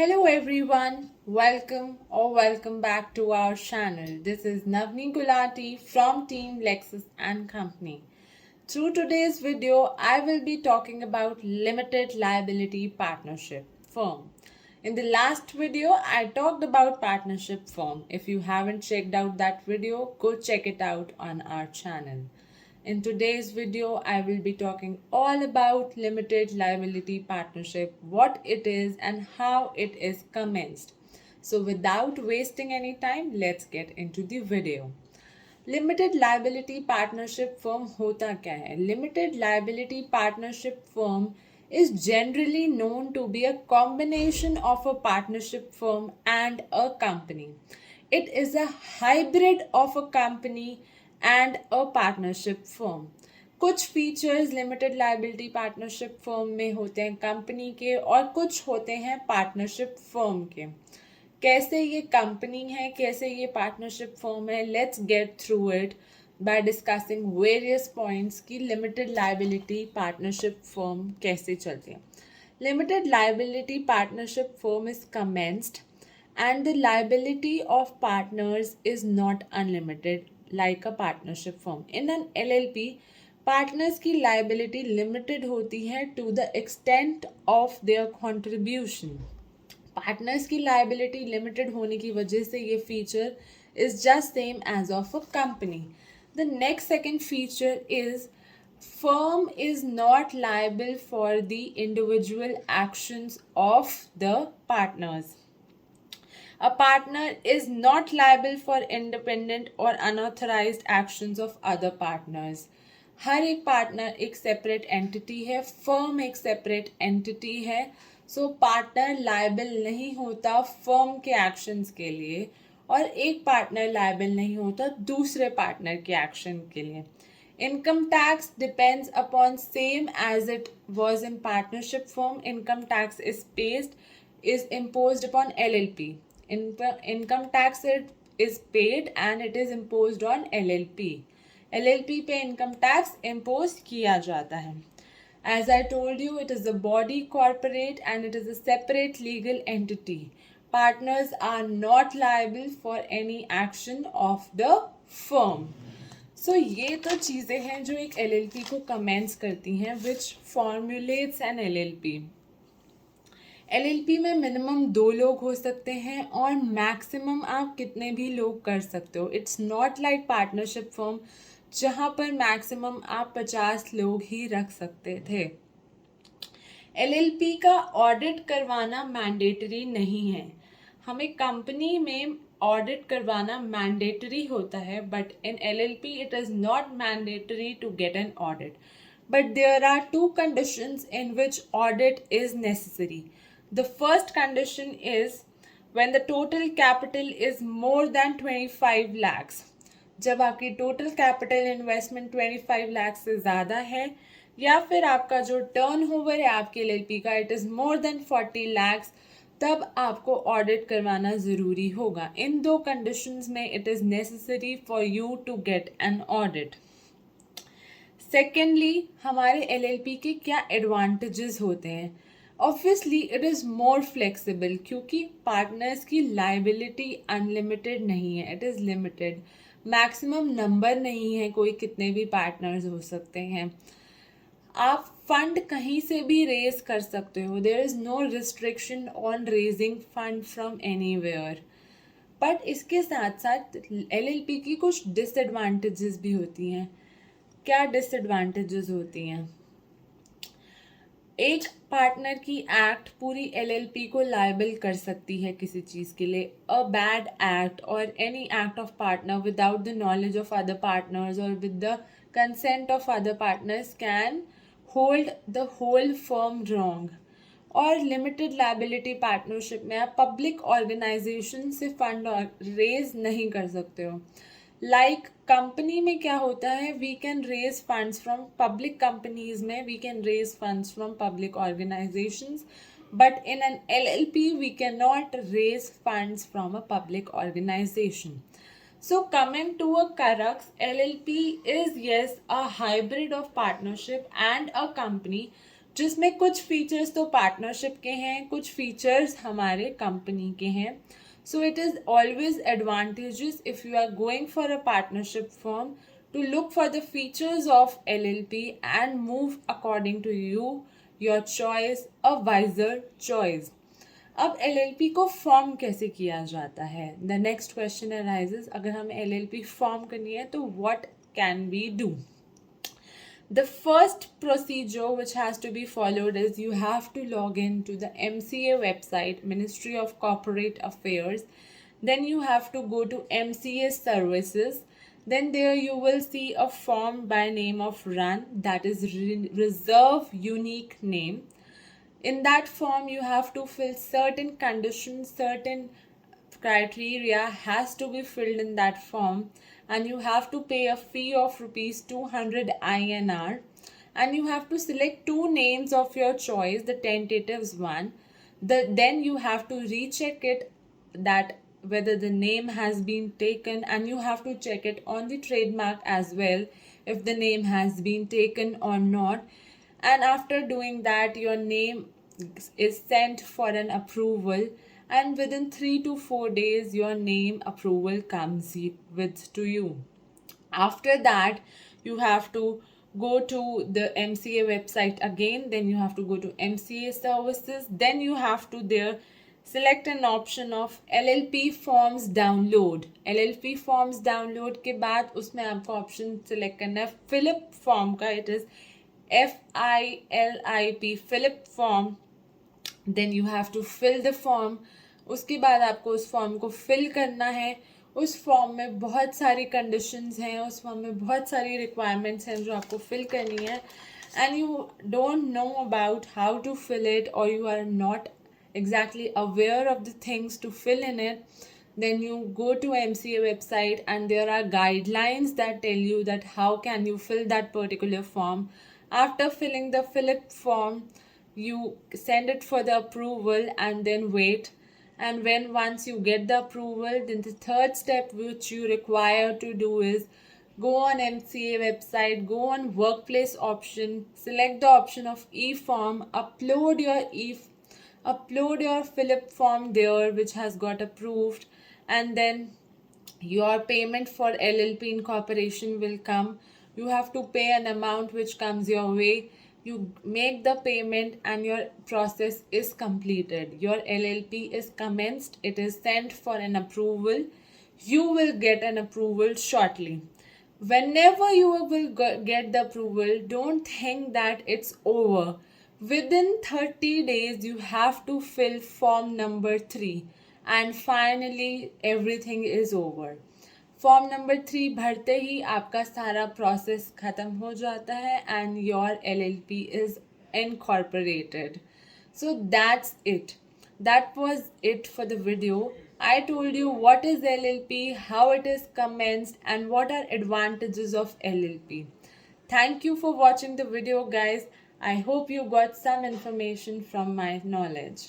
Hello everyone, welcome back to our channel. This is Navni Gulati from Team Lexus and Company. Through today's video, I will be talking about limited liability partnership firm. In the last video, I talked about partnership firm. If you haven't checked out that video, go check it out on our channel. In today's video, I will be talking all about limited liability partnership, what it is and how it is commenced. So without wasting any time, let's get into the video. Limited liability partnership firm होता क्या है? Limited liability partnership firm is generally known to be a combination of a partnership firm and a company. It is a hybrid of a company and a partnership firm. कुछ features limited liability partnership firm में होते हैं company के और कुछ होते हैं partnership firm के. कैसे ये कंपनी है, कैसे ये पार्टनरशिप फर्म है, let's get through it by discussing various points की लिमिटेड लाइबिलिटी पार्टनरशिप फर्म कैसे चलती है. Limited liability partnership firm is commenced and the liability of partners is not unlimited like a partnership firm. In an LLP, partners की liability limited होती है to the extent of their contribution. Partners की liability limited होने की वजह से ये feature is just same as of a company. The next second feature is firm is not liable for the individual actions of the partners. A partner is not liable for independent or unauthorized actions of other partners. हर एक partner एक separate entity है, firm एक separate entity है, सो partner liable नहीं होता firm के actions के लिए और एक पार्टनर लायबल नहीं होता दूसरे पार्टनर के एक्शन के लिए. Income tax depends upon same as it was in partnership firm. Income tax is imposed upon LLP. Income tax is paid and it is imposed on LLP. LLP पे income tax impose किया जाता है. As I told you, it is a body corporate and it is a separate legal entity. Partners are not liable for any action of the firm. So ये तो चीज़ें हैं जो एक LLP को commence करती हैं, which formulates an LLP. LLP में मिनिमम 2 लोग हो सकते हैं और मैक्सिमम आप कितने भी लोग कर सकते हो. It's not like partnership firm जहाँ पर मैक्सिमम आप 50 लोग ही रख सकते थे. LLP का ऑडिट करवाना मैंडेटरी नहीं है. हमें कंपनी में ऑडिट करवाना मैंडेटरी होता है, but in LLP it is not mandatory to get an audit. But there are 2 conditions in which audit is necessary. The first condition is when the total capital is more than 25 lakhs. जब आपकी total capital investment 25 lakhs से ज़्यादा है या फिर आपका जो turnover है आपके LLP का it is more than 40 lakhs, तब आपको ऑडिट करवाना ज़रूरी होगा. इन 2 कंडीशंस में it is necessary for you to get an audit. Secondly हमारे LLP के क्या एडवांटेजेस होते हैं. Obviously it is more flexible क्योंकि पार्टनर्स की लाइबिलिटी अनलिमिटेड नहीं है, it is limited. Maximum number नहीं है, कोई कितने भी पार्टनर्स हो सकते हैं. आप फंड कहीं से भी रेज कर सकते हो. There is no restriction on raising fund from anywhere. But इसके साथ साथ LLP की कुछ डिसएडवांटेजेस भी होती हैं. क्या डिसएडवांटेजेस होती हैं? एक पार्टनर की एक्ट पूरी LLP को लायबल कर सकती है किसी चीज़ के लिए. अ बैड एक्ट और any act of partner without the knowledge of other partners और with the consent of other partners can hold the whole firm wrong. और लिमिटेड लायबिलिटी पार्टनरशिप में आप पब्लिक ऑर्गेनाइजेशन से फंड रेज नहीं कर सकते हो. लाइक कंपनी में क्या होता है, we can raise funds from public companies में we can raise funds from public organisations, but in an LLP we can not raise funds from a public organisation. So coming to a crux, LLP is yes a hybrid of partnership and a company, जिसमें कुछ features तो partnership के हैं, कुछ features हमारे company के हैं. So it is always advantages if you are going for a partnership firm to look for the features of LLP and move according to you, your choice, a wiser choice. अब LLP को form कैसे किया जाता है? The next question arises, अगर हमें LLP form करनी है तो what can we do? The first procedure which has to be followed is you have to log in to the MCA website, Ministry of Corporate Affairs. Then you have to go to MCA services. Then there you will see a form by name of run, that is reserve unique name. In that form you have to fill certain conditions, certain criteria has to be filled in that form, and you have to pay a fee of rupees 200 INR, and you have to select two names of your choice, the tentatives one. Then you have to recheck it that whether the name has been taken, and you have to check it on the trademark as well if the name has been taken or not. And after doing that, your name is sent for an approval, and within 3 to 4 days your name approval comes with to you. After that, you have to go to the MCA website again. Then you have to go to MCA services. Then you have to there select an option of LLP forms download. LLP forms download के बाद उसमें आपको option select करना है FiLLiP form का. It is FILIP FiLLiP form. Then you have to fill the form. उसके बाद आपको उस फॉर्म को फिल करना है. उस फॉर्म में बहुत सारी कंडीशंस हैं, उस फॉर्म में बहुत सारी रिक्वायरमेंट्स हैं जो आपको फिल करनी है, and you don't know about how to fill it, और you are not exactly aware of the things to fill in it. Then you go to MCA website and there are guidelines that tell you that how can you fill that particular form. After filling the Philip form, you send it for the approval and then wait. And when once you get the approval, then the third step which you require to do is go on MCA website, go on workplace option, select the option of e-form, upload your Philip form there which has got approved, and then your payment for LLP incorporation will come. You have to pay an amount which comes your way. You make the payment and your process is completed. Your LLP is commenced. It is sent for an approval. You will get an approval shortly. Whenever you will get the approval, don't think that it's over. Within 30 days, you have to fill form number 3, and finally everything is over. Form number 3 भरते ही आपका सारा process ख़त्म हो जाता है and your LLP is incorporated. So that's it. That was it for the video. I told you what is LLP, how it is commenced, and what are advantages of LLP. Thank you for watching the video, guys. I hope you got some information from my knowledge.